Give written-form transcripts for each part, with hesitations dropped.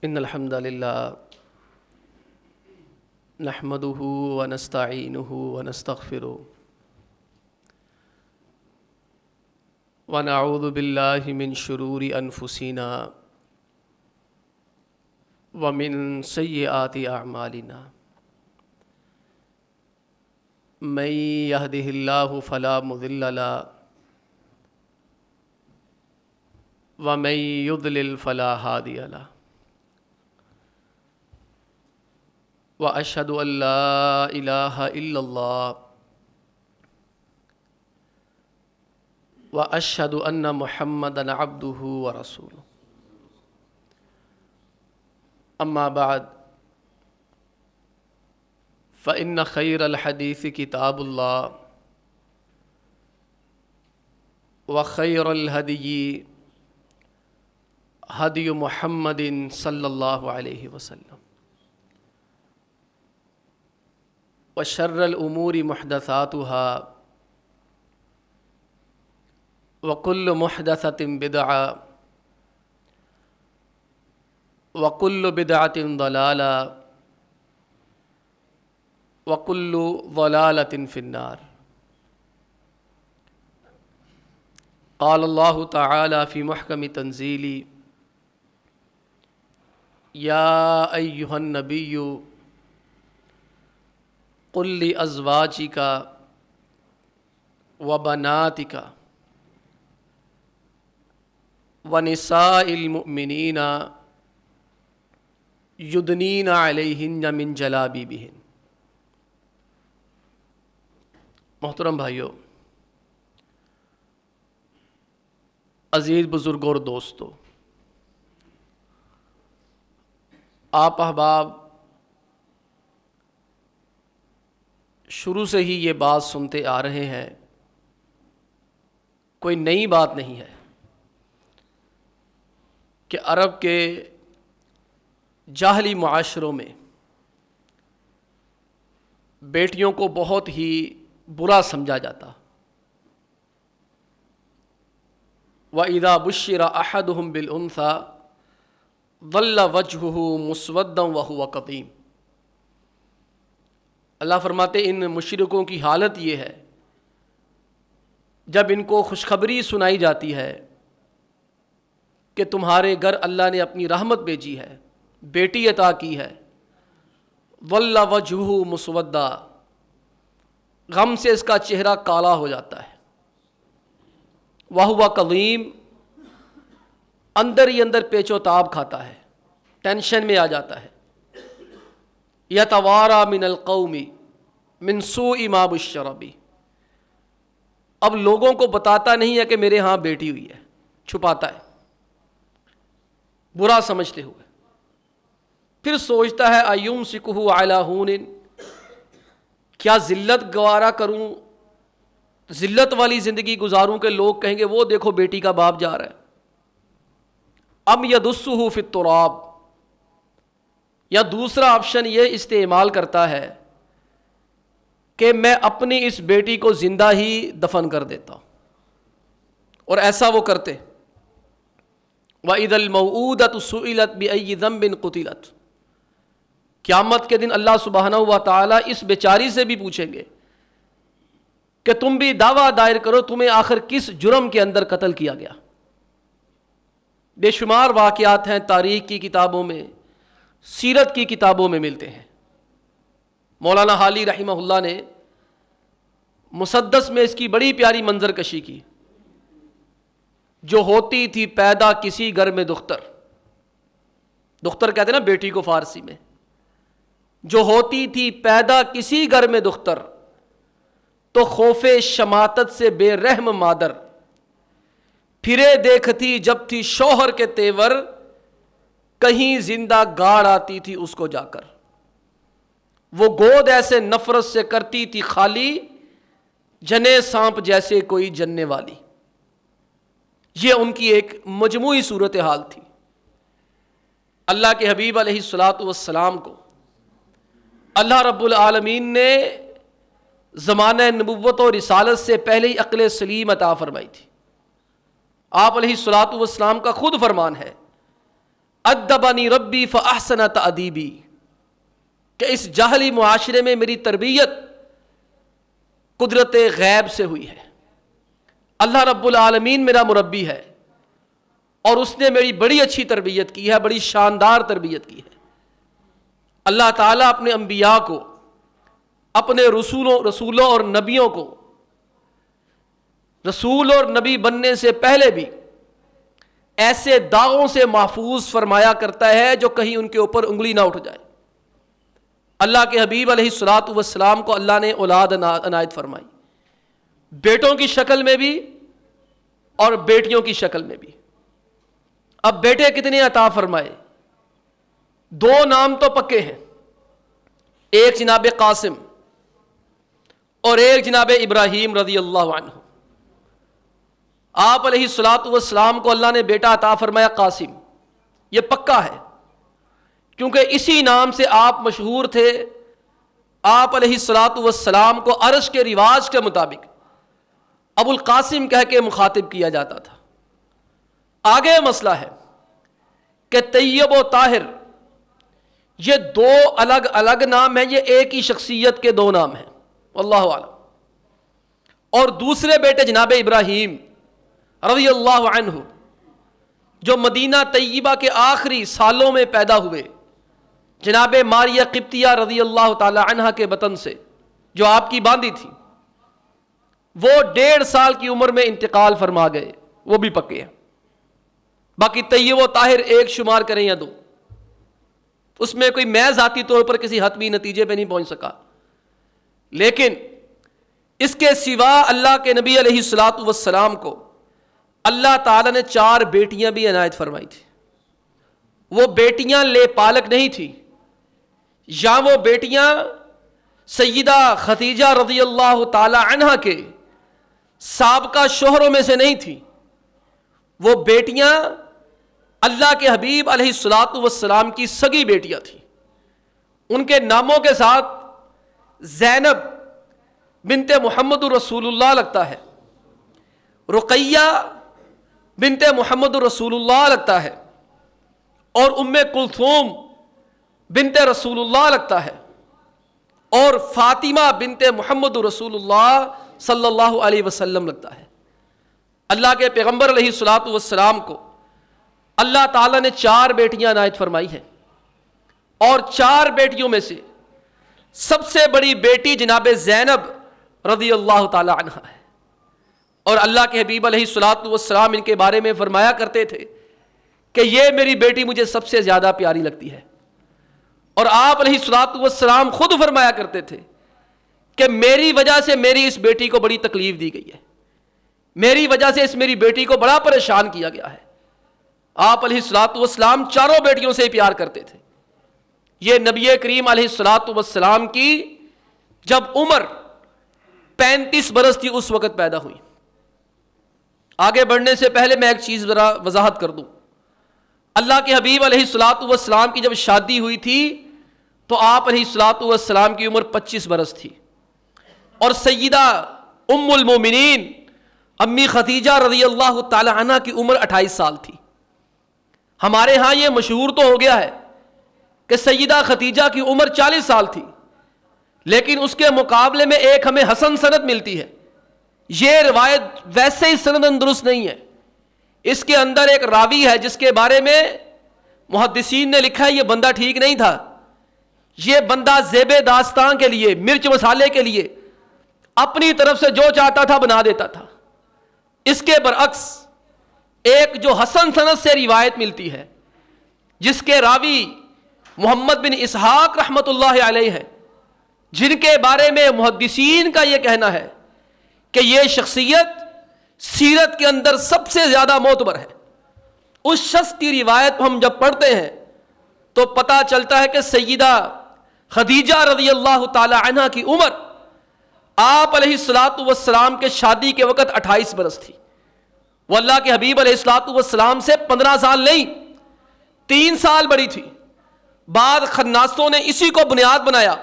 ان الحمد للہ نحمده ونستعینه ونستغفره ونعوذ باللہ من شرور انفسنا ومن سیئات اعمالنا من يهده اللہ فلا مضل له ومن يضلل فلا هادی له وأشهد أن لا إله إلا الله وأشهد أن محمدًا عبده ورسوله أما بعد فإن خير الحديث كتاب الله وخير الهدي هدي محمد صلى الله عليه وسلم وشر الأمور محدثاتها وكل محدثة بدعة وكل بدعة ضلالة وكل ضلالة في النار. قال الله تعالى في محكم تنزيله يا أيها النبي قل لأزواجك وبناتك ونساء المؤمنين يدنين عليهن من جلابيبهن. محترم بھائیو، عزیز بزرگوں اور دوستو، آپ احباب شروع سے ہی یہ بات سنتے آ رہے ہیں، کوئی نئی بات نہیں ہے کہ عرب کے جاہلی معاشروں میں بیٹیوں کو بہت ہی برا سمجھا جاتا. وَإِذَا بُشِّرَ أَحَدُهُمْ بِالْأُنْثَى ظَلَّ وَجْهُهُ مُسْوَدًّا وَهُوَ كَظِيمٌ. اللہ فرماتے ان مشرکوں کی حالت یہ ہے جب ان کو خوشخبری سنائی جاتی ہے کہ تمہارے گھر اللہ نے اپنی رحمت بھیجی ہے، بیٹی عطا کی ہے، ظل وجہہ مسودا، غم سے اس کا چہرہ کالا ہو جاتا ہے، وہو کظیم، اندر ہی اندر پیچ و تاب کھاتا ہے، ٹینشن میں آ جاتا ہے. یتوارا من القوم من سوء ما بشر بہ، اب لوگوں کو بتاتا نہیں ہے کہ میرے ہاں بیٹی ہوئی ہے، چھپاتا ہے برا سمجھتے ہوئے. پھر سوچتا ہے ایمسکہ علی ہون، کیا ذلت گوارا کروں، ذلت والی زندگی گزاروں کہ لوگ کہیں گے وہ دیکھو بیٹی کا باپ جا رہا ہے. ام یدسہ فی التراب، یا دوسرا آپشن یہ استعمال کرتا ہے کہ میں اپنی اس بیٹی کو زندہ ہی دفن کر دیتا ہوں. اور ایسا وہ کرتے. وَإِذَا الْمَوْعُودَةُ سُئِلَتْ بِأَيِّ ذَنبٍ قُتِلَتْ، قیامت کے دن اللہ سبحانہ و تعالیٰ اس بیچاری سے بھی پوچھیں گے کہ تم بھی دعویٰ دائر کرو تمہیں آخر کس جرم کے اندر قتل کیا گیا. بے شمار واقعات ہیں، تاریخ کی کتابوں میں، سیرت کی کتابوں میں ملتے ہیں. مولانا حالی رحمہ اللہ نے مسدس میں اس کی بڑی پیاری منظر کشی کی. جو ہوتی تھی پیدا کسی گھر میں دختر، دختر کہتے ہیں نا بیٹی کو فارسی میں، جو ہوتی تھی پیدا کسی گھر میں دختر، تو خوف شماتت سے بے رحم مادر، پھرے دیکھتی جب تھی شوہر کے تیور، کہیں زندہ گاڑ آتی تھی اس کو جا کر. وہ گود ایسے نفرت سے کرتی تھی خالی، جنے سانپ جیسے کوئی جننے والی. یہ ان کی ایک مجموعی صورتحال تھی. اللہ کے حبیب علیہ الصلاۃ والسلام کو اللہ رب العالمین نے زمانہ نبوت اور رسالت سے پہلے ہی عقل سلیم عطا فرمائی تھی. آپ علیہ الصلاۃ والسلام کا خود فرمان ہے ادبنی ربی فاحسن تأدیبی، کہ اس جاہلی معاشرے میں میری تربیت قدرت غیب سے ہوئی ہے۔ اللہ رب العالمین میرا مربی ہے اور اس نے میری بڑی اچھی تربیت کی ہے، بڑی شاندار تربیت کی ہے۔ اللہ تعالیٰ اپنے انبیاء کو، اپنے رسولوں اور نبیوں کو رسول اور نبی بننے سے پہلے بھی ایسے داغوں سے محفوظ فرمایا کرتا ہے جو کہیں ان کے اوپر انگلی نہ اٹھ جائے۔ اللہ کے حبیب علیہ الصلوۃ والسلام کو اللہ نے اولاد عنایت فرمائی، بیٹوں کی شکل میں بھی اور بیٹیوں کی شکل میں بھی۔ اب بیٹے کتنے عطا فرمائے؟ 2 نام تو پکے ہیں، ایک جناب قاسم اور ایک جناب ابراہیم رضی اللہ عنہ۔ آپ علیہ الصلوۃ والسلام کو اللہ نے بیٹا عطا فرمایا قاسم، یہ پکا ہے کیونکہ اسی نام سے آپ مشہور تھے۔ آپ علیہ الصلوۃ والسلام کو عرش کے رواج کے مطابق ابو القاسم کہہ کے مخاطب کیا جاتا تھا۔ آگے مسئلہ ہے کہ طیب و طاہر یہ 2 الگ الگ نام ہیں، یہ ایک ہی شخصیت کے 2 نام ہیں، واللہ اعلم۔ اور دوسرے بیٹے جناب ابراہیم رضی اللہ عنہ جو مدینہ طیبہ کے آخری سالوں میں پیدا ہوئے، جناب ماریہ قبطیہ رضی اللہ تعالی عنہ کے بطن سے، جو آپ کی باندھی تھی، وہ 1.5 سال کی عمر میں انتقال فرما گئے، وہ بھی پکے ہیں۔ باقی طیب و طاہر ایک شمار کریں یا 2، اس میں کوئی میں ذاتی طور پر کسی حتمی نتیجے پہ نہیں پہنچ سکا، لیکن اس کے سوا اللہ کے نبی علیہ الصلوۃ والسلام کو اللہ تعالیٰ نے 4 بیٹیاں بھی عنایت فرمائی تھی۔ وہ بیٹیاں لے پالک نہیں تھی، یا وہ بیٹیاں سیدہ خدیجہ رضی اللہ تعالی عنہ کے سابقہ شوہروں میں سے نہیں تھی، وہ بیٹیاں اللہ کے حبیب علیہ الصلوۃ والسلام کی سگی بیٹیاں تھیں۔ ان کے ناموں کے ساتھ زینب بنت محمد رسول اللہ لگتا ہے، رقیہ بنت محمد رسول اللہ لگتا ہے، اور ام کلثوم بنت رسول اللہ لگتا ہے، اور فاطمہ بنت محمد رسول اللہ صلی اللہ علیہ وسلم لگتا ہے۔ اللہ کے پیغمبر علیہ الصلوۃ والسلام کو اللہ تعالیٰ نے 4 بیٹیاں عنایت فرمائی ہیں، اور 4 بیٹیوں میں سے سب سے بڑی بیٹی جناب زینب رضی اللہ تعالی عنہ ہے۔ اور اللہ کے حبیب علیہ الصلوۃ والسلام ان کے بارے میں فرمایا کرتے تھے کہ یہ میری بیٹی مجھے سب سے زیادہ پیاری لگتی ہے، اور آپ علیہ الصلوۃ والسلام خود فرمایا کرتے تھے کہ میری وجہ سے میری اس بیٹی کو بڑی تکلیف دی گئی ہے، میری وجہ سے اس میری بیٹی کو بڑا پریشان کیا گیا ہے۔ آپ علیہ الصلوۃ والسلام 4 بیٹیوں سے پیار کرتے تھے۔ یہ نبی کریم علیہ الصلوۃ والسلام کی جب عمر 35 برس تھی اس وقت پیدا ہوئی۔ آگے بڑھنے سے پہلے میں ایک چیز ذرا وضاحت کر دوں۔ اللہ کے حبیب علیہ الصلوۃ والسلام کی جب شادی ہوئی تھی تو آپ علیہ الصلوۃ والسلام کی عمر 25 برس تھی، اور سیدہ ام المومنین امی خدیجہ رضی اللہ تعالی عنہ کی عمر 28 سال تھی۔ ہمارے ہاں یہ مشہور تو ہو گیا ہے کہ سیدہ خدیجہ کی عمر 40 سال تھی، لیکن اس کے مقابلے میں ایک ہمیں حسن سند ملتی ہے۔ یہ روایت ویسے ہی سند درست نہیں ہے، اس کے اندر ایک راوی ہے جس کے بارے میں محدثین نے لکھا ہے یہ بندہ ٹھیک نہیں تھا، یہ بندہ زیب داستان کے لیے، مرچ مسالے کے لیے اپنی طرف سے جو چاہتا تھا بنا دیتا تھا۔ اس کے برعکس ایک جو حسن سند سے روایت ملتی ہے جس کے راوی محمد بن اسحاق رحمت اللہ علیہ ہیں، جن کے بارے میں محدثین کا یہ کہنا ہے کہ یہ شخصیت سیرت کے اندر سب سے زیادہ معتبر ہے، اس شخص کی روایت ہم جب پڑھتے ہیں تو پتہ چلتا ہے کہ سیدہ خدیجہ رضی اللہ تعالی عنہ کی عمر آپ علیہ الصلوۃ والسلام کے شادی کے وقت 28 برس تھی، وہ اللہ کے حبیب علیہ الصلوۃ والسلام سے 15 سال نہیں 3 سال بڑی تھی۔ بعد خناسوں نے اسی کو بنیاد بنایا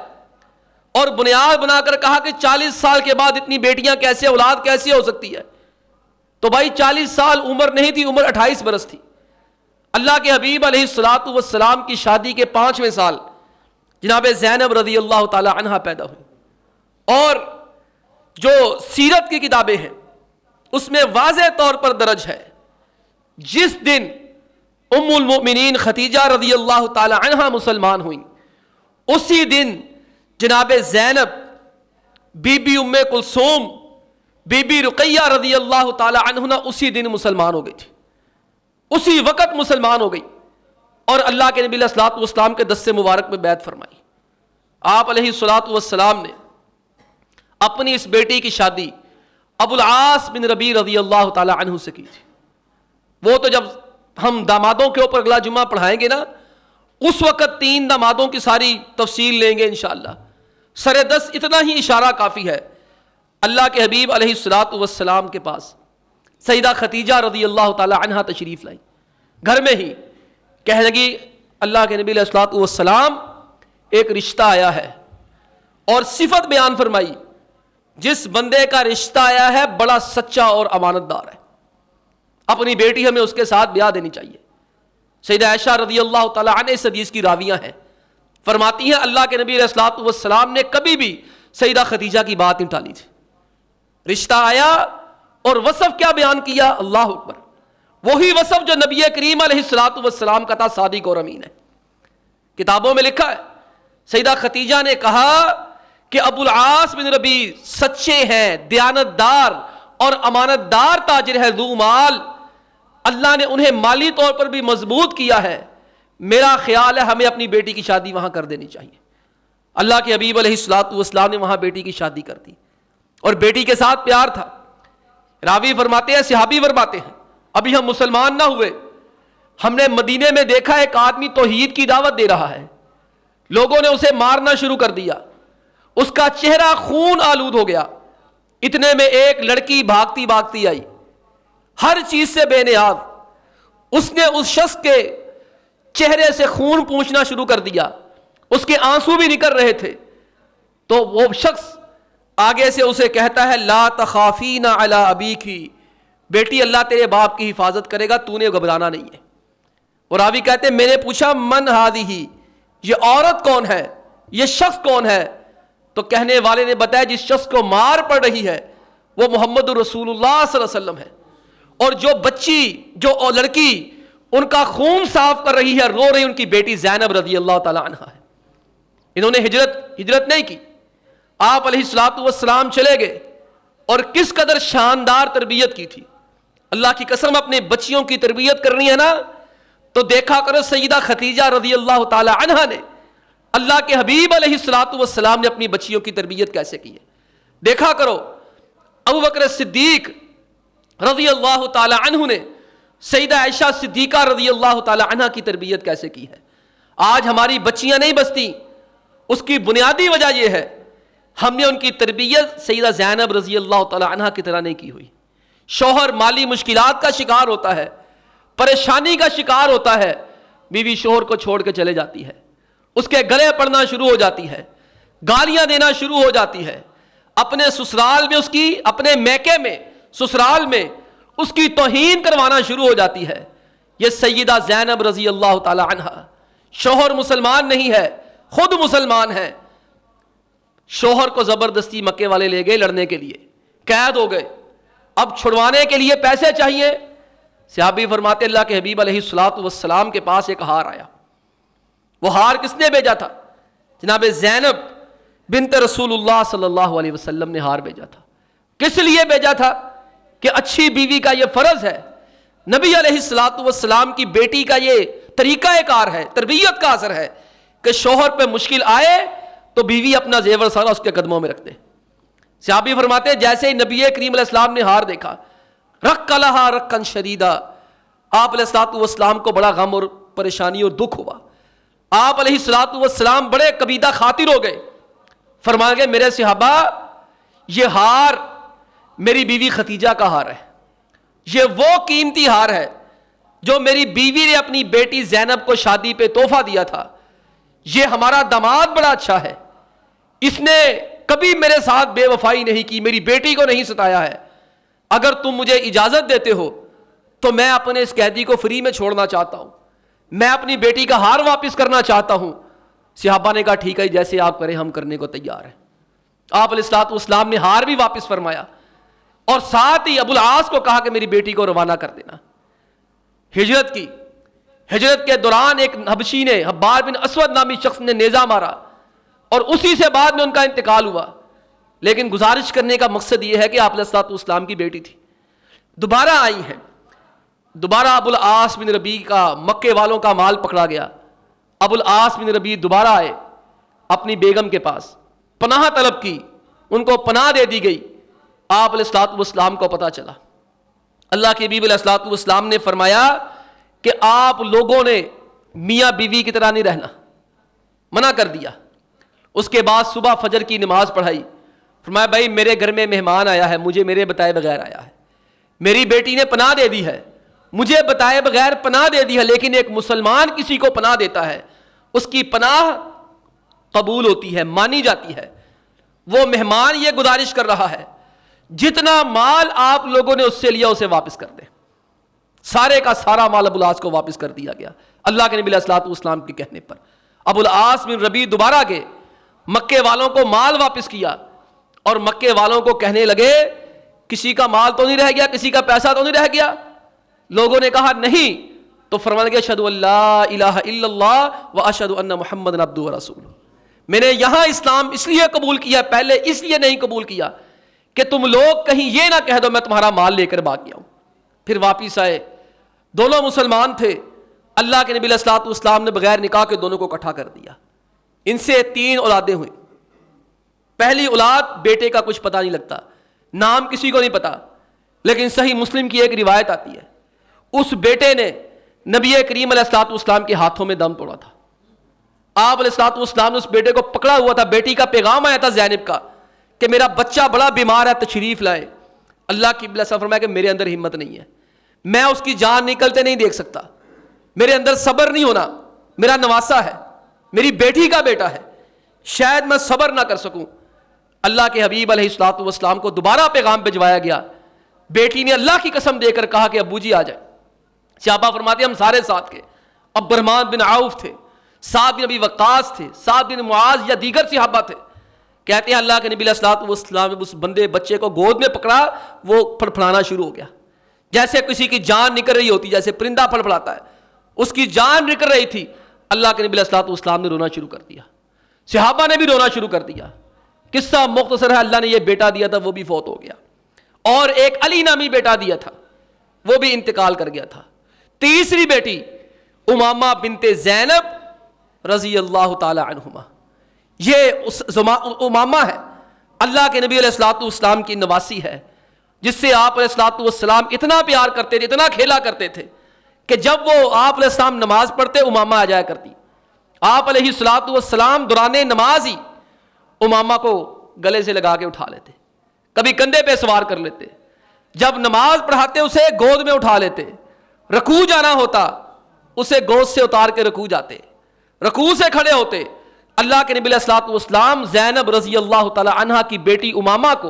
اور بنیاد بنا کر کہا کہ 40 سال کے بعد اتنی بیٹیاں کیسے، اولاد کیسے ہو سکتی ہے؟ تو بھائی 40 سال عمر نہیں تھی، عمر 28 برس تھی۔ اللہ کے حبیب علیہ الصلوۃ والسلام کی شادی کے 5ویں سال جناب زینب رضی اللہ تعالی عنہا پیدا ہوئی، اور جو سیرت کی کتابیں ہیں اس میں واضح طور پر درج ہے جس دن ام المؤمنین خدیجہ رضی اللہ تعالی عنہا مسلمان ہوئیں اسی دن جناب زینب، بی بی ام کلثوم، بی بی رقیہ رضی اللہ تعالی عنہا اسی دن مسلمان ہو گئی تھی، اسی وقت مسلمان ہو گئی، اور اللہ کے نبی علیہ الصلوۃ والسلام کے دست مبارک میں بیعت فرمائی۔ آپ علیہ الصلوۃ والسلام نے اپنی اس بیٹی کی شادی ابو العاص بن ربیع رضی اللہ تعالی عنہ سے کی تھی۔ وہ تو جب ہم دامادوں کے اوپر اگلا جمعہ پڑھائیں گے نا، اس وقت 3 دامادوں کی ساری تفصیل لیں گے انشاءاللہ۔ سر دس اتنا ہی اشارہ کافی ہے۔ اللہ کے حبیب علیہ الصلوۃ والسلام کے پاس سیدہ خدیجہ رضی اللہ تعالی عنہا تشریف لائی، گھر میں ہی کہنے لگی اللہ کے نبی علیہ الصلوۃ والسلام ایک رشتہ آیا ہے، اور صفت بیان فرمائی جس بندے کا رشتہ آیا ہے بڑا سچا اور امانت دار ہے، اپنی بیٹی ہمیں اس کے ساتھ بیاہ دینی چاہیے۔ سیدہ عائشہ رضی اللہ تعالی عنہ اس حدیث کی راویہ ہیں، فرماتی ہیں اللہ کے نبی علیہ الصلوۃ والسلام نے کبھی بھی سیدہ خدیجہ کی بات نہیں ٹالی تھی۔ رشتہ آیا اور وصف کیا بیان کیا، اللہ اکبر، وہی وصف جو نبی کریم علیہ الصلوۃ والسلام کا تھا، صادق اور امین ہے۔ کتابوں میں لکھا ہے سیدہ خدیجہ نے کہا کہ ابو العاص بن ربیع سچے ہیں، دیانت دار اور امانت دار تاجر ہے، ذو مال، اللہ نے انہیں مالی طور پر بھی مضبوط کیا ہے، میرا خیال ہے ہمیں اپنی بیٹی کی شادی وہاں کر دینی چاہیے۔ اللہ کے حبیب علیہ الصلوۃ والسلام نے وہاں بیٹی کی شادی کر دی، اور بیٹی کے ساتھ پیار تھا۔ راوی فرماتے ہیں، صحابی فرماتے ہیں، ابھی ہم مسلمان نہ ہوئے، ہم نے مدینے میں دیکھا ایک آدمی توحید کی دعوت دے رہا ہے، لوگوں نے اسے مارنا شروع کر دیا، اس کا چہرہ خون آلود ہو گیا۔ اتنے میں ایک لڑکی بھاگتی بھاگتی آئی، ہر چیز سے بے نیاز، اس نے اس شخص کے چہرے سے خون پوچھنا شروع کر دیا، اس کے آنسو بھی نکل رہے تھے، تو وہ شخص آگے سے اسے کہتا ہے لا تخافین علی ابیکی، بیٹی اللہ تیرے باپ کی حفاظت کرے گا، تو نے گھبرانا نہیں ہے۔ اور راوی کہتے ہیں میں نے پوچھا من ہذہ، یہ عورت کون ہے، یہ شخص کون ہے؟ تو کہنے والے نے بتایا جس شخص کو مار پڑ رہی ہے وہ محمد رسول اللہ صلی اللہ علیہ وسلم ہے، اور جو بچی، جو لڑکی ان کا خون صاف کر رہی ہے، رو رہی، ان کی بیٹی زینب رضی اللہ تعالی عنہا ہے۔ انہوں نے ہجرت نہیں کی، آپ علیہ الصلوۃ والسلام چلے گئے، اور کس قدر شاندار تربیت کی تھی۔ اللہ کی قسم اپنے بچیوں کی تربیت کرنی ہے نا تو دیکھا کرو سیدہ خدیجہ رضی اللہ تعالی عنہا نے، اللہ کے حبیب علیہ الصلوۃ والسلام نے اپنی بچیوں کی تربیت کیسے کی ہے۔ دیکھا کرو ابوبکر صدیق رضی اللہ تعالی عنہ نے سیدہ عائشہ صدیقہ رضی اللہ تعالی عنہا کی تربیت کیسے کی ہے۔ آج ہماری بچیاں نہیں بستی، اس کی بنیادی وجہ یہ ہے ہم نے ان کی تربیت سیدہ زینب رضی اللہ تعالی عنہا کی طرح نہیں کی ہوئی۔ شوہر مالی مشکلات کا شکار ہوتا ہے، پریشانی کا شکار ہوتا ہے، بیوی شوہر کو چھوڑ کے چلے جاتی ہے، اس کے گلے پڑنا شروع ہو جاتی ہے، گالیاں دینا شروع ہو جاتی ہے، اپنے سسرال میں اس کی، اپنے میکے میں، سسرال میں اس کی توہین کروانا شروع ہو جاتی ہے۔ یہ سیدہ زینب رضی اللہ تعالی عنہا، شوہر مسلمان نہیں ہے، خود مسلمان ہے، شوہر کو زبردستی مکے والے لے گئے لڑنے کے لیے، قید ہو گئے، اب چھڑوانے کے لیے پیسے چاہیے۔ صحابی فرماتے اللہ کے حبیب علیہ الصلوۃ والسلام کے پاس ایک ہار آیا، وہ ہار کس نے بھیجا تھا؟ جناب زینب بنت رسول اللہ صلی اللہ علیہ وسلم نے ہار بھیجا تھا۔ کس لیے بھیجا تھا؟ کہ اچھی بیوی کا یہ فرض ہے، نبی علیہ الصلوۃ والسلام کی بیٹی کا یہ طریقہ کار ہے، تربیت کا اثر ہے کہ شوہر پہ مشکل آئے تو بیوی اپنا زیور سارا اس کے قدموں میں رکھ دے۔ صحابی فرماتے ہیں جیسے ہی نبی کریم علیہ السلام نے ہار دیکھا، رق لہا رقا شدیدا، آپ علیہ الصلوۃ والسلام کو بڑا غم اور پریشانی اور دکھ ہوا۔ آپ علیہ الصلوۃ والسلام بڑے کبیدہ خاطر ہو گئے، فرمایا گئے میرے صحابہ یہ ہار میری بیوی خدیجہ کا ہار ہے، یہ وہ قیمتی ہار ہے جو میری بیوی نے اپنی بیٹی زینب کو شادی پہ تحفہ دیا تھا، یہ ہمارا داماد بڑا اچھا ہے، اس نے کبھی میرے ساتھ بے وفائی نہیں کی، میری بیٹی کو نہیں ستایا ہے، اگر تم مجھے اجازت دیتے ہو تو میں اپنے اس قیدی کو فری میں چھوڑنا چاہتا ہوں۔ میں اپنی بیٹی کا ہار واپس کرنا چاہتا ہوں. صحابہ نے کہا ٹھیک ہے جیسے آپ کریں ہم کرنے کو تیار ہیں. آپ علیہ الصلوۃ والسلام نے ہار بھی واپس فرمایا اور ساتھ ہی ابو العاص کو کہا کہ میری بیٹی کو روانہ کر دینا. ہجرت کی. ہجرت کے دوران ایک حبشی نے حبار بن اسود نامی شخص نے نیزہ مارا اور اسی سے بعد میں ان کا انتقال ہوا. لیکن گزارش کرنے کا مقصد یہ ہے کہ آپ علیہ الصلوۃ والسلام کی بیٹی تھی, دوبارہ آئی ہیں. دوبارہ ابو العاص بن ربیع کا مکے والوں کا مال پکڑا گیا. ابو العاص بن ربیع دوبارہ آئے اپنی بیگم کے پاس, پناہ طلب کی, ان کو پناہ دے دی گئی. آپ علیہ الصلوۃ والسلام کو پتہ چلا. اللہ کے حبیب علیہ الصلوۃ والسلام نے فرمایا کہ آپ لوگوں نے میاں بیوی کی طرح نہیں رہنا, منع کر دیا. اس کے بعد صبح فجر کی نماز پڑھائی. فرمایا بھائی میرے گھر میں مہمان آیا ہے, مجھے میرے بتائے بغیر آیا ہے. میری بیٹی نے پناہ دے دی ہے, مجھے بتائے بغیر پناہ دے دی ہے. لیکن ایک مسلمان کسی کو پناہ دیتا ہے, اس کی پناہ قبول ہوتی ہے, مانی جاتی ہے. وہ مہمان یہ گزارش کر رہا ہے جتنا مال آپ لوگوں نے اس سے لیا اسے واپس کر دیں. سارے کا سارا مال ابو العاص کو واپس کر دیا گیا اللہ کے نبی علیہ الصلوۃ والسلام کے کہنے پر. ابو العاص بن ربیع دوبارہ گئے, مکے والوں کو مال واپس کیا اور مکے والوں کو کہنے لگے کسی کا مال تو نہیں رہ گیا, کسی کا پیسہ تو نہیں رہ گیا. لوگوں نے کہا نہیں. تو فرمانے لگے اشہد ان لا الہ الا اللہ و اشہد ان محمد عبدہ و رسولہ. میں نے یہاں اسلام اس لیے قبول کیا, پہلے اس لیے نہیں قبول کیا کہ تم لوگ کہیں یہ نہ کہہ دو میں تمہارا مال لے کر بھاگ گیا ہوں. پھر واپس آئے, دونوں مسلمان تھے. اللہ کے نبی علیہ الصلوۃ والسلام نے بغیر نکاح کے دونوں کو اکٹھا کر دیا. ان سے 3 اولادیں ہوئیں. پہلی اولاد بیٹے کا کچھ پتہ نہیں لگتا, نام کسی کو نہیں پتا, لیکن صحیح مسلم کی ایک روایت آتی ہے اس بیٹے نے نبی کریم علیہ الصلوۃ والسلام کے ہاتھوں میں دم توڑا تھا. آپ علیہ الصلوۃ والسلام نے اس بیٹے کو پکڑا ہوا تھا, بیٹی کا پیغام آیا تھا زینب کا کہ میرا بچہ بڑا بیمار ہے, تشریف لائے. اللہ کی بلا فرمایا کہ میرے اندر ہمت نہیں ہے, میں اس کی جان نکلتے نہیں دیکھ سکتا, میرے اندر صبر نہیں ہونا, میرا نواسا ہے, میری بیٹی کا بیٹا ہے, شاید میں صبر نہ کر سکوں. اللہ کے حبیب علیہ الصلوۃ والسلام کو دوبارہ پیغام بھجوایا گیا. بیٹی نے اللہ کی قسم دے کر کہا کہ ابو جی آ جائیں. صحابہ فرماتے ہم سارے ساتھ کے, عبد الرحمن بن عوف تھے, سعد بن ابی وقاص تھے, سعد بن معاذ یا دیگر صحابہ تھے. کہتے ہیں اللہ کے نبی علیہ الصلوۃ والسلام اس بچے کو گود میں پکڑا, وہ پھڑپھڑانا شروع ہو گیا جیسے کسی کی جان نکل رہی ہوتی, جیسے پرندہ پھڑپھڑاتا ہے, اس کی جان نکل رہی تھی. اللہ کے نبی علیہ الصلوۃ والسلام نے رونا شروع کر دیا, صحابہ نے بھی رونا شروع کر دیا. قصہ مختصر ہے, اللہ نے یہ بیٹا دیا تھا وہ بھی فوت ہو گیا, اور ایک علی نامی بیٹا دیا تھا وہ بھی انتقال کر گیا تھا. تیسری بیٹی امامہ بنت زینب رضی اللہ تعالی عنہما, یہ امامہ ہے, اللہ کے نبی علیہ الصلوۃ والسلام کی نواسی ہے, جس سے آپ علیہ الصلوۃ والسلام اتنا پیار کرتے تھے, اتنا کھیلا کرتے تھے کہ جب وہ آپ علیہ السلام نماز پڑھتے امامہ آ جایا کرتی. آپ علیہ الصلوۃ والسلام دوران نماز ہی امامہ کو گلے سے لگا کے اٹھا لیتے, کبھی کندھے پہ سوار کر لیتے, جب نماز پڑھاتے اسے گود میں اٹھا لیتے, رکوع جانا ہوتا اسے گود سے اتار کے رکوع جاتے, رکوع سے کھڑے ہوتے. اللہ کے نبی علیہ الصلوۃ والسلام زینب رضی اللہ تعالی عنہا کی بیٹی امامہ کو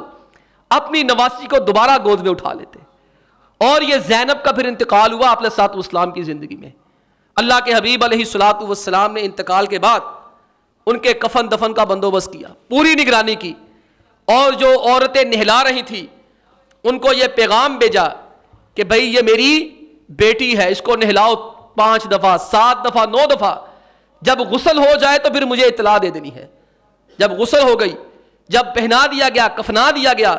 اپنی نواسی کو دوبارہ گود میں اٹھا لیتے. اور یہ زینب کا پھر انتقال ہوا آپ علیہ الصلوۃ والسلام کی زندگی میں. اللہ کے حبیب علیہ الصلوۃ والسلام نے انتقال کے بعد ان کے کفن دفن کا بندوبست کیا, پوری نگرانی کی, اور جو عورتیں نہلا رہی تھیں ان کو یہ پیغام بھیجا کہ بھائی یہ میری بیٹی ہے, اس کو نہلاؤ 5 دفعہ 7 دفعہ 9 دفعہ, جب غسل ہو جائے تو پھر مجھے اطلاع دے دینی ہے. جب غسل ہو گئی, جب پہنا دیا گیا, کفنا دیا گیا,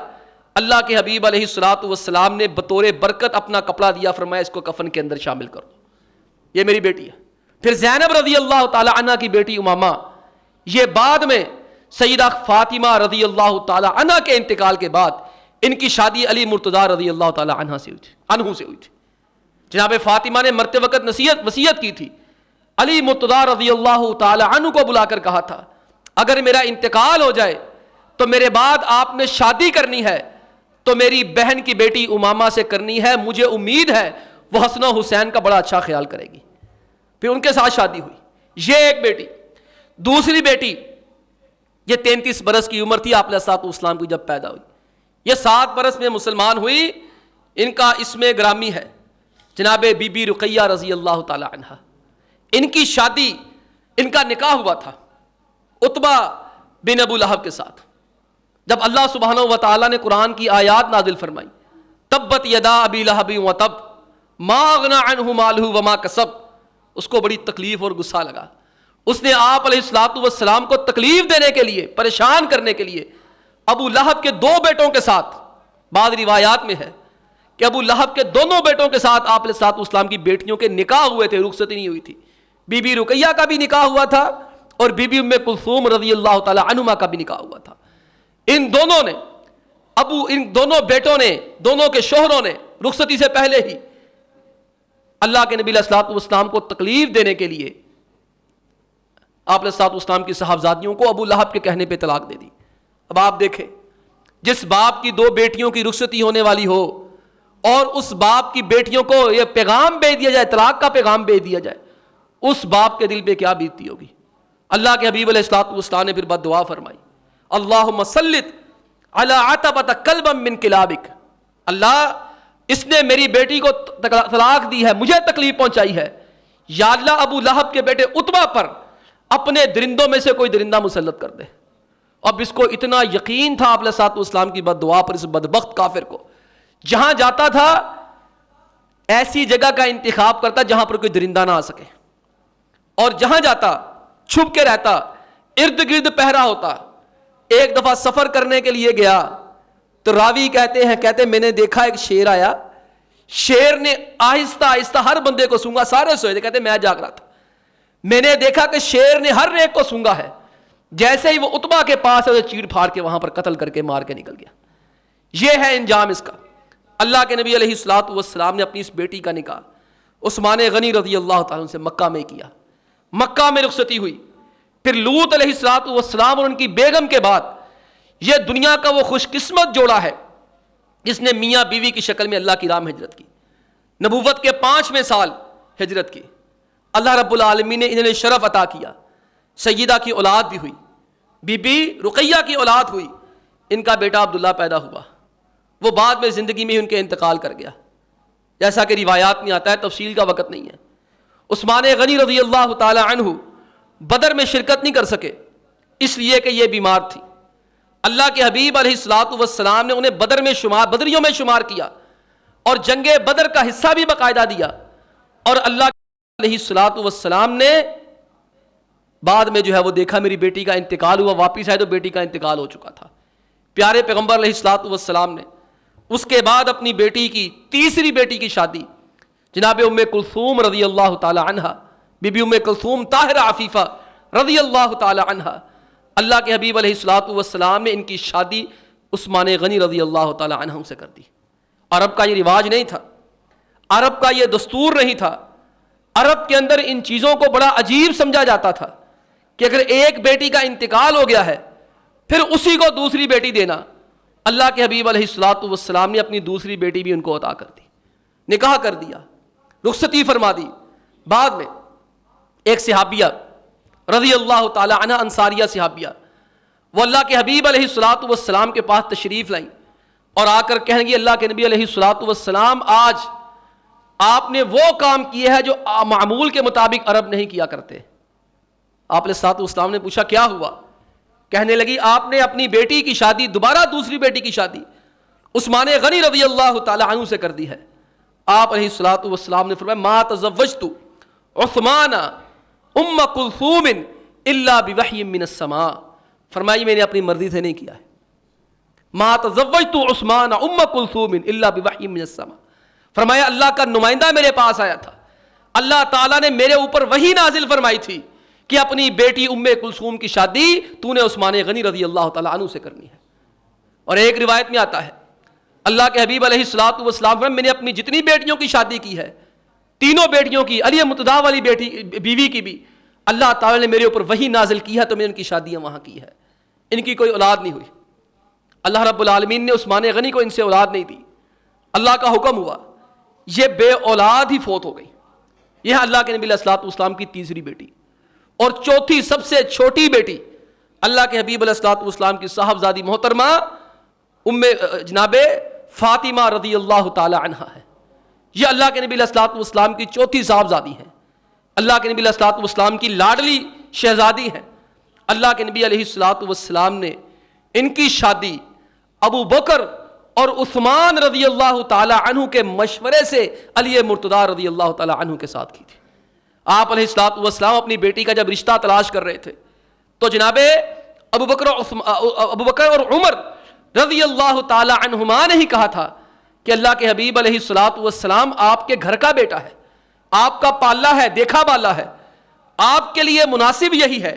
اللہ کے حبیب علیہ الصلوۃ والسلام نے بطور برکت اپنا کپڑا دیا, فرمایا اس کو کفن کے اندر شامل کرو, یہ میری بیٹی ہے. پھر زینب رضی اللہ تعالی عنہ کی بیٹی امامہ, یہ بعد میں سیدہ فاطمہ رضی اللہ تعالی عنہ کے انتقال کے بعد ان کی شادی علی مرتضیٰ رضی اللہ تعالی عنہ سے ہوئی تھی. جناب فاطمہ نے مرتے وقت وصیت کی تھی, علی مرتضیٰ رضی اللہ تعالی عنہ کو بلا کر کہا تھا اگر میرا انتقال ہو جائے تو میرے بعد آپ نے شادی کرنی ہے تو میری بہن کی بیٹی امامہ سے کرنی ہے, مجھے امید ہے وہ حسن و حسین کا بڑا اچھا خیال کرے گی. پھر ان کے ساتھ شادی ہوئی. یہ ایک بیٹی. دوسری بیٹی یہ 33 برس کی عمر تھی آپ علیہ الصلوۃ والسلام کی جب پیدا ہوئی, یہ 7 برس میں مسلمان ہوئی. ان کا اسم گرامی ہے جناب بی بی رقیہ رضی اللہ تعالی عنہا. ان کی شادی، ان کا نکاح ہوا تھا عتبہ بن ابو لہب کے ساتھ. جب اللہ سبحانہ و تعالیٰ نے قرآن کی آیات نازل فرمائی، تبت یدا ابی لہب وتب ما اغنی عنہ مالہ وما کسب، اس کو بڑی تکلیف اور غصہ لگا. اس نے آپ علیہ الصلوۃ والسلام کو تکلیف دینے کے لیے، پریشان کرنے کے لیے ابو لہب کے 2 بیٹوں کے ساتھ، بعض روایات میں ہے کہ ابو لہب کے دونوں بیٹوں کے ساتھ آپ علیہ الصلوۃ والسلام کی بیٹیوں کے نکاح ہوئے تھے، رخصتی نہیں ہوئی تھی. بی بی رقیہ کا بھی نکاح ہوا تھا اور بی بی ام کلثوم رضی اللہ تعالی عنہما کا بھی نکاح ہوا تھا. ان دونوں بیٹوں نے، دونوں کے شوہروں نے رخصتی سے پہلے ہی اللہ کے نبی علیہ الصلوۃ والسلام کو تکلیف دینے کے لیے آپ علیہ الصلوۃ والسلام کی صاحبزادیوں کو ابو لہب کے کہنے پہ طلاق دے دی. اب آپ دیکھیں، جس باپ کی 2 بیٹیوں کی رخصتی ہونے والی ہو اور اس باپ کی بیٹیوں کو یہ پیغام بھیج دیا جائے، طلاق کا پیغام بھیج دیا جائے، اس باپ کے دل پہ کیا بیتتی ہوگی. اللہ کے حبیب علیہ الصلوۃ والسلام نے پھر بد دعا فرمائی، اللہم سلط علی عتبۃ کلبا من کلابک، اللہ اس نے میری بیٹی کو طلاق دی ہے، مجھے تکلیف پہنچائی ہے، یا اللہ ابو لہب کے بیٹے عتبہ پر اپنے درندوں میں سے کوئی درندہ مسلط کر دے. اب اس کو اتنا یقین تھا آپ علیہ الصلوۃ والسلام کی بد دعا پر، اس بدبخت کافر کو، جہاں جاتا تھا ایسی جگہ کا انتخاب کرتا جہاں پر کوئی درندہ نہ آ سکے، اور جہاں جاتا چھپ کے رہتا، ارد گرد پہرا ہوتا. ایک دفعہ سفر کرنے کے لیے گیا تو راوی کہتے میں نے دیکھا ایک شیر آیا، شیر نے آہستہ آہستہ ہر بندے کو سونگا، سارے سوئے تھے، کہتے میں جاگ رہا تھا، میں نے دیکھا کہ شیر نے ہر ایک کو سونگا ہے. جیسے ہی وہ عتبہ کے پاس ہے، چیڑ پھاڑ کے وہاں پر قتل کر کے مار کے نکل گیا. یہ ہے انجام اس کا. اللہ کے نبی علیہ الصلوۃ والسلام نے اپنی اس بیٹی کا نکاح عثمان غنی رضی اللہ تعالیٰ عنہ سے مکہ میں کیا. مکہ میں رخصتی ہوئی. پھر لوط علیہ الصلوۃ والسلام اور ان کی بیگم کے بعد یہ دنیا کا وہ خوش قسمت جوڑا ہے جس نے میاں بیوی کی شکل میں اللہ کی راہ میں ہجرت کی. نبوت کے 5ویں سال ہجرت کی. اللہ رب العالمین نے انہیں شرف عطا کیا. سیدہ کی اولاد بھی ہوئی، بی بی رقیہ کی اولاد ہوئی. ان کا بیٹا عبداللہ پیدا ہوا. وہ بعد میں زندگی میں ان کے انتقال کر گیا، جیسا کہ روایات میں آتا ہے، تفصیل کا وقت نہیں ہے. عثمان غنی رضی اللہ تعالی عنہ بدر میں شرکت نہیں کر سکے، اس لیے کہ یہ بیمار تھی. اللہ کے حبیب علیہ الصلوۃ والسلام نے انہیں بدریوں میں شمار کیا اور جنگ بدر کا حصہ بھی باقاعدہ دیا. اور اللہ علیہ الصلوۃ والسلام نے بعد میں جو ہے وہ دیکھا میری بیٹی کا انتقال ہوا، واپس آئے تو بیٹی کا انتقال ہو چکا تھا. پیارے پیغمبر علیہ الصلوۃ والسلام نے اس کے بعد اپنی بیٹی کی، تیسری بیٹی کی شادی جناب ام کلثوم رضی اللہ تعالی عنہا، بی بی ام کلثوم طاہرہ عفیفہ رضی اللہ تعالی عنہا، اللہ کے حبیب علیہ الصلوۃ والسلام نے ان کی شادی عثمان غنی رضی اللہ تعالی عنہ سے کر دی. عرب کا یہ رواج نہیں تھا، عرب کا یہ دستور نہیں تھا. عرب کے اندر ان چیزوں کو بڑا عجیب سمجھا جاتا تھا کہ اگر ایک بیٹی کا انتقال ہو گیا ہے پھر اسی کو دوسری بیٹی دینا. اللہ کے حبیب علیہ الصلوۃ والسلام نے اپنی دوسری بیٹی بھی ان کو عطا کر دی، نکاح کر دیا، رخصتی فرما دی. بعد میں ایک صحابیہ رضی اللہ تعالی عنہ، انصاریہ صحابیہ، وہ اللہ کے حبیب علیہ الصلوۃ والسلام کے پاس تشریف لائیں اور آ کر کہیں گی اللہ کے نبی علیہ الصلوۃ والسلام آج آپ نے وہ کام کیے ہیں جو معمول کے مطابق عرب نہیں کیا کرتے. آپ علیہ الصلوۃ والسلام نے پوچھا کیا ہوا؟ کہنے لگی آپ نے اپنی بیٹی کی شادی، دوبارہ دوسری بیٹی کی شادی عثمان غنی رضی اللہ تعالی عنہ سے کر دی ہے. آپ علیہ الصلوۃ والسلام نے فرمایا ما تزوجت عثمان ام کلثوم الا بوحی من السماء، فرمائی میں نے اپنی مرضی سے نہیں کیا ہے. ما تزوجت عثمان ام کلثوم الا بوحی من السماء، فرمایا اللہ کا نمائندہ میرے پاس آیا تھا، اللہ تعالیٰ نے میرے اوپر وحی نازل فرمائی تھی کہ اپنی بیٹی ام کلثوم کی شادی تو نے عثمان غنی رضی اللہ تعالیٰ عنہ سے کرنی ہے. اور ایک روایت میں آتا ہے اللہ کے حبیب علیہ الصلوۃ والسلام میں نے اپنی جتنی بیٹیوں کی شادی کی ہے، تینوں بیٹیوں کی، علی متدا والی بیوی کی بھی اللہ تعالیٰ نے میرے اوپر وحی نازل کی ہے تو میں نے ان کی شادیاں وہاں کی ہے. ان کی کوئی اولاد نہیں ہوئی. اللہ رب العالمین نے عثمان غنی کو ان سے اولاد نہیں دی. اللہ کا حکم ہوا، یہ بے اولاد ہی فوت ہو گئی. یہ اللہ کے نبی علیہ الصلوۃ والسلام کی تیسری بیٹی. اور چوتھی سب سے چھوٹی بیٹی اللہ کے حبیب علیہ الصلوۃ والسلام کی صاحبزادی محترمہ جناب فاطمہ رضی اللہ تعالی عنہا ہے. یہ اللہ کے نبی علیہ الصلوۃ والسلام کی چوتھی صاحبزادی ہیں. اللہ کے نبی علیہ الصلوۃ والسلام کی لاڈلی شہزادی ہیں. اللہ کے نبی علیہ الصلوۃ والسلام نے ان کی شادی ابو بکر اور عثمان رضی اللہ تعالی عنہ کے مشورے سے علی مرتضیٰ رضی اللہ تعالی عنہ کے ساتھ کی تھی. آپ علیہ الصلوۃ والسلام اپنی بیٹی کا جب رشتہ تلاش کر رہے تھے تو جناب ابو بکر اور عمر رضی اللہ تعالی عنہما نے ہی کہا تھا کہ اللہ کے حبیب علیہ الصلوۃ والسلام آپ کے گھر کا بیٹا ہے، آپ کا پالا ہے، دیکھا بالا ہے، آپ کے لیے مناسب یہی ہے،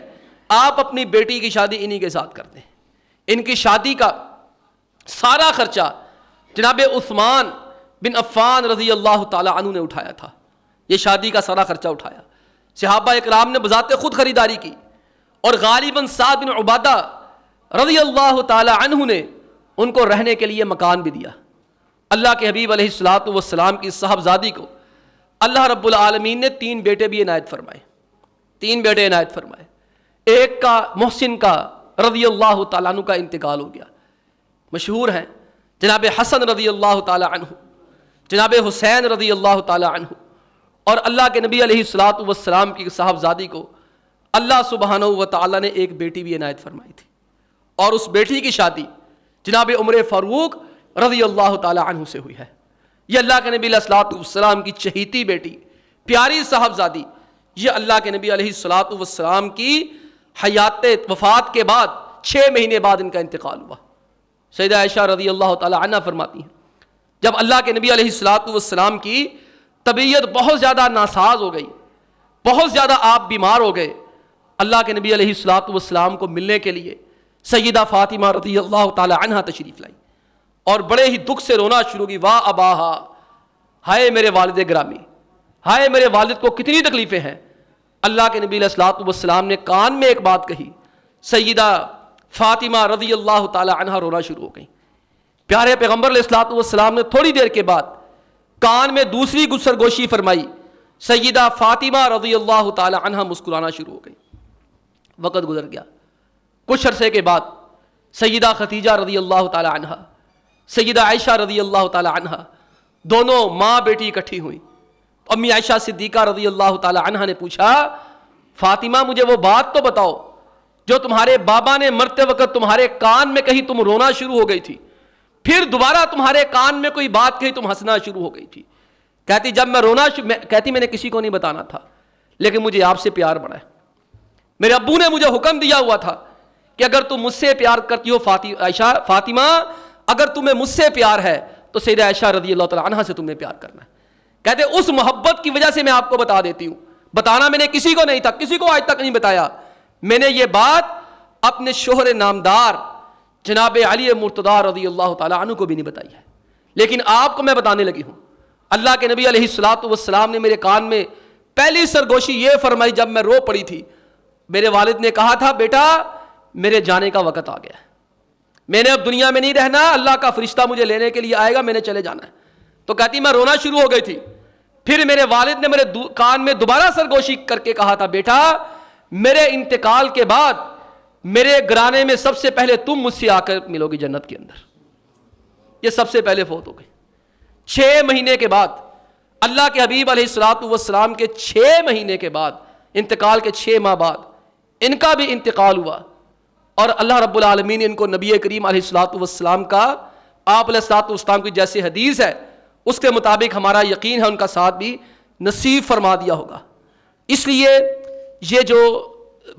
آپ اپنی بیٹی کی شادی انہی کے ساتھ کرتے ہیں. ان کی شادی کا سارا خرچہ جناب عثمان بن عفان رضی اللہ تعالی عنہ نے اٹھایا تھا. یہ شادی کا سارا خرچہ اٹھایا. صحابہ اکرام نے بذات خود خریداری کی اور غالباً سعد بن عبادہ رضی اللہ تعالی عنہ نے ان کو رہنے کے لیے مکان بھی دیا. اللہ کے حبیب علیہ الصلوۃ والسلام کی صاحبزادی کو اللہ رب العالمین نے 3 بیٹے بھی عنایت فرمائے. 3 بیٹے عنایت فرمائے. ایک کا محسن کا رضی اللہ تعالیٰ عنہ کا انتقال ہو گیا. مشہور ہیں جناب حسن رضی اللہ تعالیٰ عنہ، جناب حسین رضی اللہ تعالیٰ عنہ. اور اللہ کے نبی علیہ الصلوۃ والسلام کی صاحبزادی کو اللہ سبحانہ و تعالیٰ نے ایک بیٹی بھی عنایت فرمائی تھی، اور اس بیٹی کی شادی جناب عمر فاروق رضی اللہ تعالیٰ عنہ سے ہوئی ہے. یہ اللہ کے نبی علیہ الصلوۃ والسلام کی چہیتی بیٹی، پیاری صاحبزادی، یہ اللہ کے نبی علیہ الصلوۃ والسلام کی حیات وفات کے بعد 6 مہینے بعد ان کا انتقال ہوا. سیدہ عائشہ رضی اللہ تعالی عنہ فرماتی ہیں جب اللہ کے نبی علیہ الصلوۃ والسلام کی طبیعت بہت زیادہ ناساز ہو گئی، بہت زیادہ آپ بیمار ہو گئے، اللہ کے نبی علیہ الصلوۃ والسلام کو ملنے کے لیے سیدہ فاطمہ رضی اللہ تعالی عنہ تشریف لائی اور بڑے ہی دکھ سے رونا شروع کی. واہ اباہا، ہائے میرے والد گرامی، ہائے میرے والد کو کتنی تکلیفیں ہیں. اللہ کے نبی علیہ الصلوۃ والسلام نے کان میں ایک بات کہی، سیدہ فاطمہ رضی اللہ تعالی عنہ رونا شروع ہو گئی. پیارے پیغمبر علیہ الصلوۃ والسلام نے تھوڑی دیر کے بعد کان میں دوسری گسرگوشی فرمائی، سیدہ فاطمہ رضی اللہ تعالی عنہ مسکرانا شروع ہو گئی. وقت گزر گیا. کچھ عرصے کے بعد سیدہ ختیجہ رضی اللہ تعالی عنہ، سیدہ عائشہ رضی اللہ تعالی عنہ، دونوں ماں بیٹی اکٹھی ہوئی. امی عائشہ صدیقہ رضی اللہ تعالی عنہ نے پوچھا، فاطمہ مجھے وہ بات تو بتاؤ جو تمہارے بابا نے مرتے وقت تمہارے کان میں کہی تم رونا شروع ہو گئی تھی، پھر دوبارہ تمہارے کان میں کوئی بات کہی تم ہنسنا شروع ہو گئی تھی. کہتی جب میں رونا کہتی میں نے کسی کو نہیں بتانا تھا، لیکن مجھے آپ سے پیار بڑا ہے. میرے ابو نے مجھے حکم دیا ہوا تھا کہ اگر تم مجھ سے پیار کرتی ہو فاطمہ اگر تمہیں مجھ سے پیار ہے تو سیدہ عائشہ رضی اللہ تعالی عنہ سے تم نے پیار کرنا ہے. کہتے اس محبت کی وجہ سے میں آپ کو بتا دیتی ہوں. بتانا میں نے کسی کو نہیں تھا، کسی کو آج تک نہیں بتایا. میں نے یہ بات اپنے شوہر نامدار جناب علی مرتضیٰ رضی اللہ تعالی عنہ کو بھی نہیں بتائی ہے، لیکن آپ کو میں بتانے لگی ہوں. اللہ کے نبی علیہ الصلوۃ والسلام نے میرے کان میں پہلی سرگوشی یہ فرمائی جب میں رو پڑی تھی. میرے والد نے کہا تھا بیٹا میرے جانے کا وقت آ گیا ہے، میں نے اب دنیا میں نہیں رہنا، اللہ کا فرشتہ مجھے لینے کے لیے آئے گا، میں نے چلے جانا ہے. تو کہتی میں رونا شروع ہو گئی تھی. پھر میرے والد نے میرے کان میں دوبارہ سرگوشی کر کے کہا تھا بیٹا میرے انتقال کے بعد میرے گھرانے میں سب سے پہلے تم مجھ سے آ کر ملو گی جنت کے اندر. یہ سب سے پہلے فوت ہو گئی. 6 مہینے کے بعد اللہ کے حبیب علیہ الصلوۃ والسلام کے 6 مہینے کے بعد انتقال کے 6 ماہ بعد ان کا بھی انتقال ہوا، اور اللہ رب العالمین نے ان کو نبی کریم علیہ الصلوۃ والسلام کا آپ علیہ الصلوۃ والسلام کی جیسے حدیث ہے اس کے مطابق ہمارا یقین ہے ان کا ساتھ بھی نصیب فرما دیا ہوگا. اس لیے یہ جو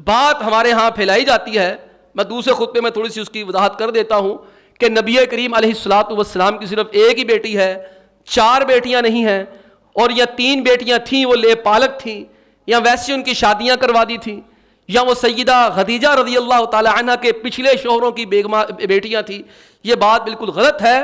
بات ہمارے ہاں پھیلائی جاتی ہے، میں دوسرے خطبے میں تھوڑی سی اس کی وضاحت کر دیتا ہوں کہ نبی کریم علیہ الصلوۃ والسلام کی صرف ایک ہی بیٹی ہے، 4 بیٹیاں نہیں ہیں، اور یا 3 بیٹیاں تھیں وہ لے پالک تھیں، یا ویسے ان کی شادیاں کروا دی تھیں، یا وہ سیدہ خدیجہ رضی اللہ تعالی عنہ کے پچھلے شوہروں کی بیٹیاں تھیں. یہ بات بالکل غلط ہے.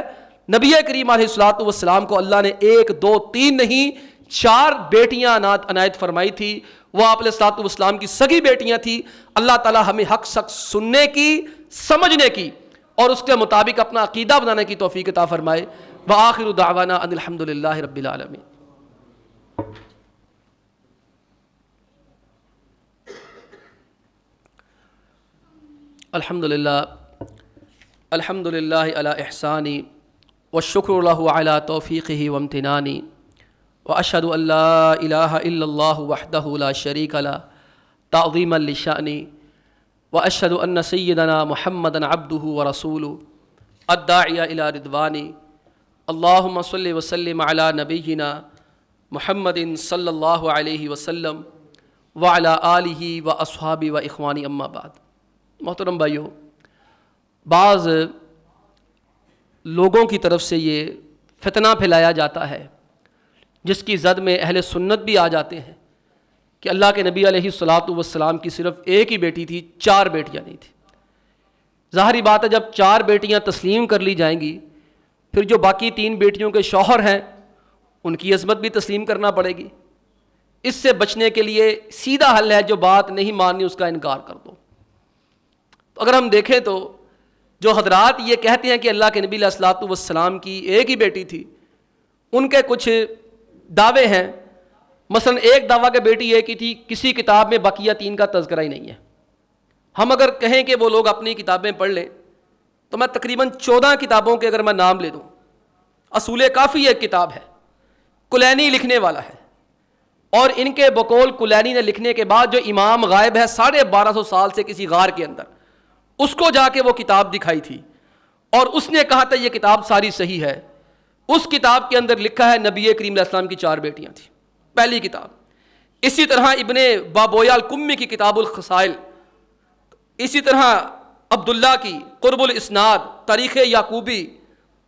نبی کریم علیہ الصلوۃ والسلام کو اللہ نے 1 2 3 نہیں 4 بیٹیاں عنایت فرمائی تھی. وہ آپ علیہ الصلوۃ والسلام کی سگی بیٹیاں تھیں. اللہ تعالی ہمیں حق سچ سننے کی، سمجھنے کی اور اس کے مطابق اپنا عقیدہ بنانے کی توفیق عطا فرمائے. وآخر دعوانا ان الحمد للہ رب العالمین. الحمد للہ علی احسانی والشکر لہ علی توفیقہ وامتنانی واشهد ان لا اله الا الله وحده لا شريك له تعظيما لشأنه واشهد ان سيدنا محمدا عبده ورسوله الداعي الى رضوانه اللهم صل وسلم على نبينا محمد صلی اللہ علیہ وسلم وعلى آلہ واصحابہ واخوانی اما بعد۔ محترم بھائیو، بعض لوگوں کی طرف سے یہ فتنہ پھیلایا جاتا ہے جس کی زد میں اہل سنت بھی آ جاتے ہیں کہ اللہ کے نبی علیہ الصلاۃ والسلام کی صرف ایک ہی بیٹی تھی، 4 بیٹیاں نہیں تھیں۔ ظاہری بات ہے جب 4 بیٹیاں تسلیم کر لی جائیں گی پھر جو باقی 3 بیٹیوں کے شوہر ہیں ان کی عصمت بھی تسلیم کرنا پڑے گی۔ اس سے بچنے کے لیے سیدھا حل ہے جو بات نہیں ماننی اس کا انکار کر دو۔ تو اگر ہم دیکھیں تو جو حضرات یہ کہتے ہیں کہ اللہ کے نبی علیہ الصلوۃ والسلام کی ایک ہی بیٹی تھی، ان کے کچھ دعوے ہیں۔ مثلا ایک دعویٰ کہ بیٹی ایک ہی تھی، کسی کتاب میں بقیہ 3 کا تذکرہ ہی نہیں ہے۔ ہم اگر کہیں کہ وہ لوگ اپنی کتابیں پڑھ لیں تو میں تقریباً 14 کتابوں کے اگر میں نام لے دوں، اصول کافی ایک کتاب ہے، کلینی لکھنے والا ہے، اور ان کے بقول کلینی نے لکھنے کے بعد جو امام غائب ہے 1250 سال سے کسی غار کے اندر، اس کو جا کے وہ کتاب دکھائی تھی اور اس نے کہا تھا یہ کتاب ساری صحیح ہے۔ اس کتاب کے اندر لکھا ہے نبی کریم علیہ السلام کی 4 بیٹیاں تھیں، پہلی کتاب۔ اسی طرح ابن بابویا الکمی کی کتاب الخصائل، اسی طرح عبداللہ کی قرب الاسناد، تاریخ یعقوبی،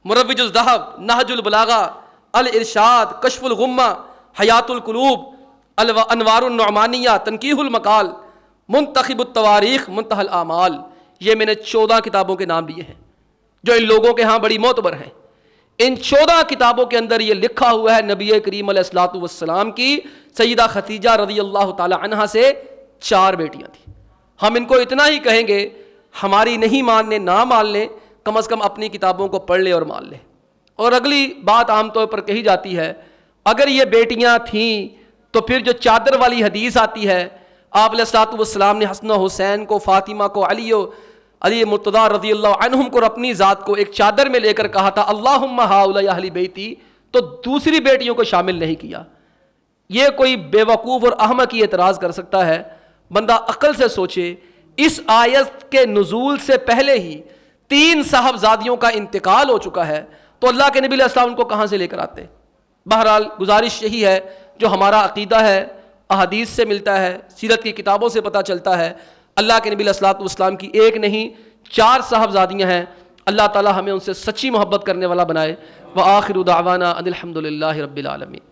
مروج الذہب، نہج البلاغہ، الارشاد، کشف الغمہ، حیات القلوب، انوار النعمانیہ، تنقیح المقال، منتخب التواریخ، منتہی الاعمال، یہ میں نے 14 کتابوں کے نام لیے ہیں جو ان لوگوں کے ہاں بڑی معتبر ہیں۔ ان 14 کتابوں کے اندر یہ لکھا ہوا ہے نبی کریم علیہ الصلوۃ والسلام کی سیدہ خدیجہ رضی اللہ تعالی عنہا سے 4 بیٹیاں تھیں۔ ہم ان کو اتنا ہی کہیں گے، ہماری نہیں ماننے نہ مان لیں، کم از کم اپنی کتابوں کو پڑھ لیں اور مان لیں۔ اور اگلی بات عام طور پر کہی جاتی ہے، اگر یہ بیٹیاں تھیں تو پھر جو چادر والی حدیث آتی ہے، آپ علیہ الصلوۃ والسلام نے حسن و حسین کو، فاطمہ کو، علی مرتضیٰ رضی اللہ عنہم کو اور اپنی ذات کو ایک چادر میں لے کر کہا تھا اللہم ہؤلاء اہل بیتی، تو دوسری بیٹیوں کو شامل نہیں کیا۔ یہ کوئی بے وقوف اور احمق ہی اعتراض کر سکتا ہے۔ بندہ عقل سے سوچے، اس آیت کے نزول سے پہلے ہی 3 صاحبزادیوں کا انتقال ہو چکا ہے، تو اللہ کے نبی علیہ السلام ان کو کہاں سے لے کر آتے؟ بہرحال گزارش یہی ہے جو ہمارا عقیدہ ہے، احادیث سے ملتا ہے، سیرت کی کتابوں سے پتہ چلتا ہے، اللہ کے نبی علیہ الصلوۃ والسلام کی ایک نہیں 4 صاحبزادیاں ہیں۔ اللہ تعالی ہمیں ان سے سچی محبت کرنے والا بنائے۔ وآخر دعوانا ان الحمد للہ رب العالمین۔